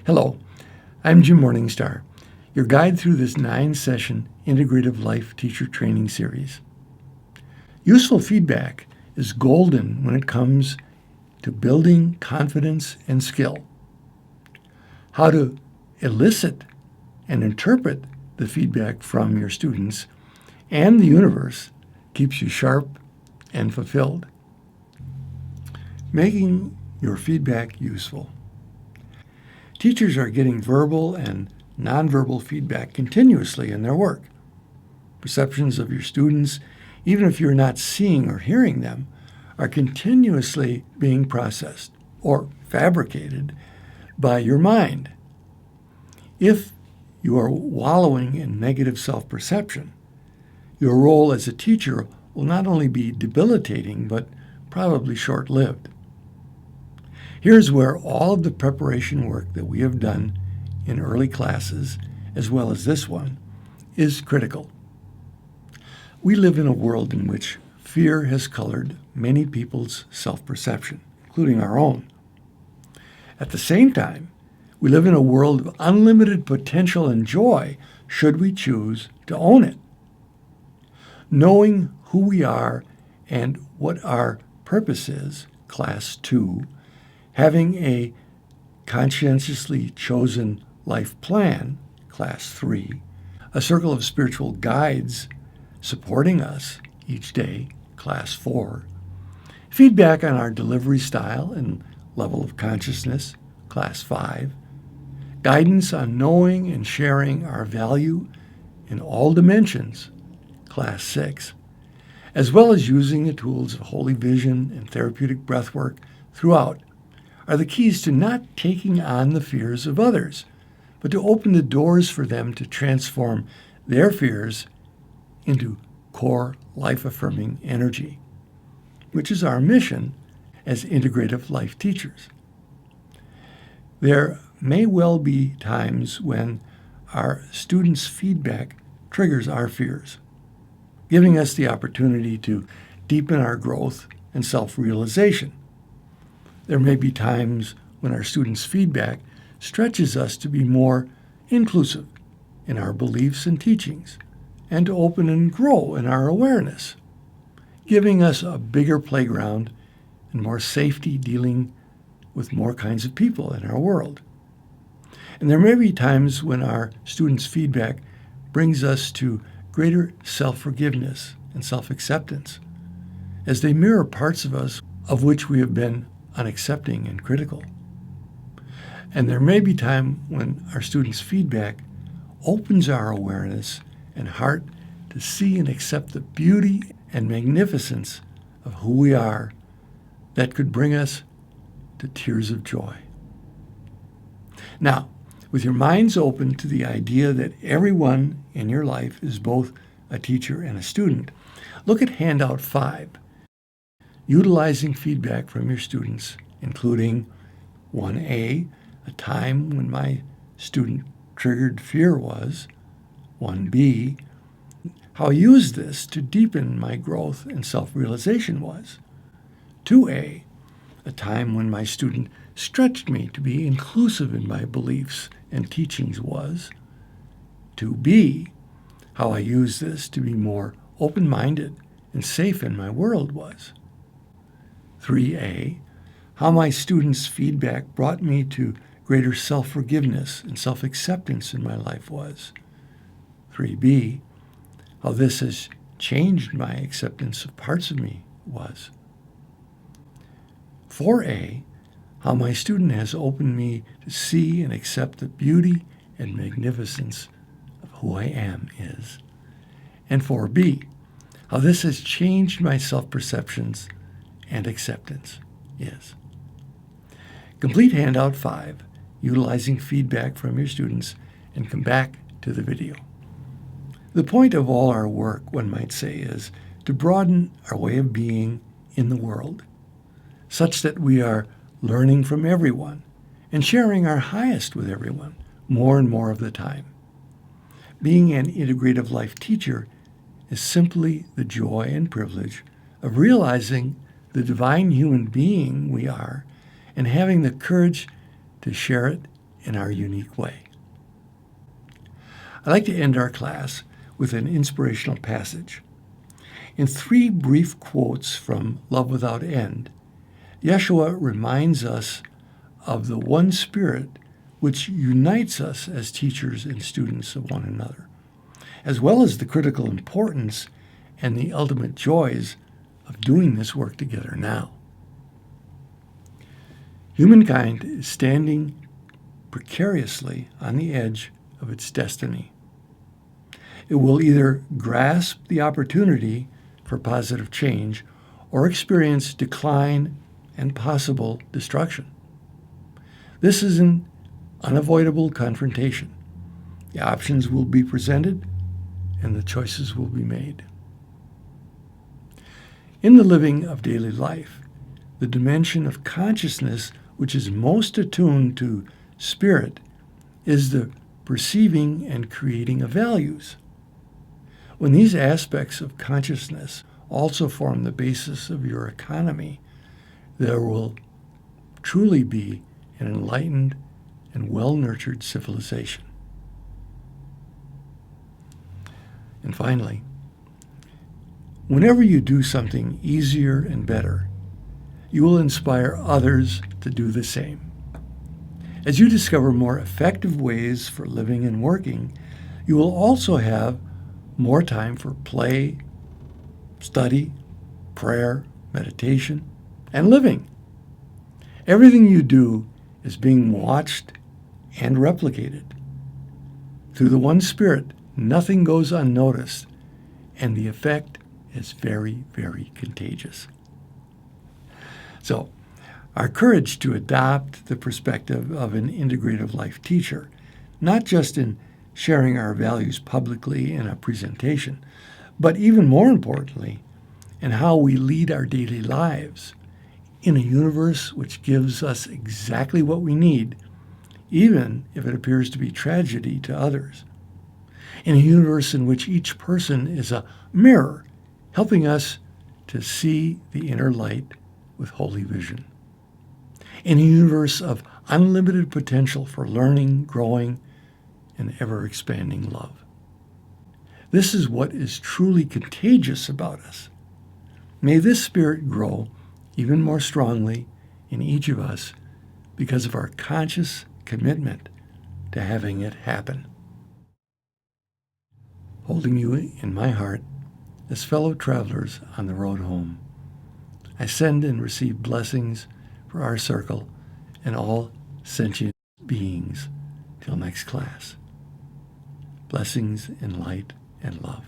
Hello, I'm Jim Morningstar, your guide through this 9-session Integrative Life Teacher training series. Useful feedback is golden when it comes to building confidence and skill. How to elicit and interpret the feedback from your students and the universe keeps you sharp and fulfilled. Making your feedback useful. Teachers are getting verbal and nonverbal feedback continuously in their work. Perceptions of your students, even if you're not seeing or hearing them, are continuously being processed or fabricated by your mind. If you are wallowing in negative self-perception, your role as a teacher will not only be debilitating, but probably short-lived. Here's where all of the preparation work that we have done in early classes, as well as this one, is critical. We live in a world in which fear has colored many people's self-perception, including our own. At the same time, we live in a world of unlimited potential and joy should we choose to own it. Knowing who we are and what our purpose is, Class 2, having a conscientiously chosen life plan, Class 3, a circle of spiritual guides supporting us each day, Class 4, feedback on our delivery style and level of consciousness, Class 5, guidance on knowing and sharing our value in all dimensions, Class 6, as well as using the tools of holy vision and therapeutic breathwork throughout, are the keys to not taking on the fears of others, but to open the doors for them to transform their fears into core life-affirming energy, which is our mission as integrative life teachers. There may well be times when our students' feedback triggers our fears, giving us the opportunity to deepen our growth and self-realization. There may be times when our students' feedback stretches us to be more inclusive in our beliefs and teachings, and to open and grow in our awareness, giving us a bigger playground and more safety dealing with more kinds of people in our world. And there may be times when our students' feedback brings us to greater self-forgiveness and self-acceptance, as they mirror parts of us of which we have been unaccepting and critical. And there may be time when our students' feedback opens our awareness and heart to see and accept the beauty and magnificence of who we are that could bring us to tears of joy. Now, with your minds open to the idea that everyone in your life is both a teacher and a student, look at handout 5, utilizing feedback from your students, including 1A, a time when my student triggered fear was, 1B, how I used this to deepen my growth and self-realization was, 2A, a time when my student stretched me to be inclusive in my beliefs and teachings was, 2B, how I used this to be more open-minded and safe in my world was, 3A, how my students' feedback brought me to greater self-forgiveness and self-acceptance in my life was, 3B, how this has changed my acceptance of parts of me was, 4A, how my student has opened me to see and accept the beauty and magnificence of who I am is, and 4B, how this has changed my self-perceptions and acceptance is. Complete handout 5, utilizing feedback from your students, and come back to the video. The point of all our work, one might say, is to broaden our way of being in the world, such that we are learning from everyone and sharing our highest with everyone more and more of the time. Being an integrative life teacher is simply the joy and privilege of realizing the divine human being we are and having the courage to share it in our unique way. I'd like to end our class with an inspirational passage. In 3 brief quotes from Love Without End, Yeshua reminds us of the one Spirit which unites us as teachers and students of one another, as well as the critical importance and the ultimate joys of doing this work together now. Humankind is standing precariously on the edge of its destiny. It will either grasp the opportunity for positive change or experience decline and possible destruction. This is an unavoidable confrontation. The options will be presented and the choices will be made. In the living of daily life, the dimension of consciousness which is most attuned to spirit is the perceiving and creating of values. When these aspects of consciousness also form the basis of your economy, there will truly be an enlightened and well-nurtured civilization. And finally, whenever you do something easier and better, you will inspire others to do the same. As you discover more effective ways for living and working, you will also have more time for play, study, prayer, meditation, and living. Everything you do is being watched and replicated. Through the one Spirit, nothing goes unnoticed, and the effect is very, very contagious. So, our courage to adopt the perspective of an integrative life teacher, not just in sharing our values publicly in a presentation, but even more importantly, in how we lead our daily lives in a universe which gives us exactly what we need, even if it appears to be tragedy to others. In a universe in which each person is a mirror, helping us to see the inner light with holy vision. In a universe of unlimited potential for learning, growing, and ever-expanding love. This is what is truly contagious about us. May this spirit grow even more strongly in each of us because of our conscious commitment to having it happen. Holding you in my heart as fellow travelers on the road home, I send and receive blessings for our circle and all sentient beings till next class. Blessings in light and love.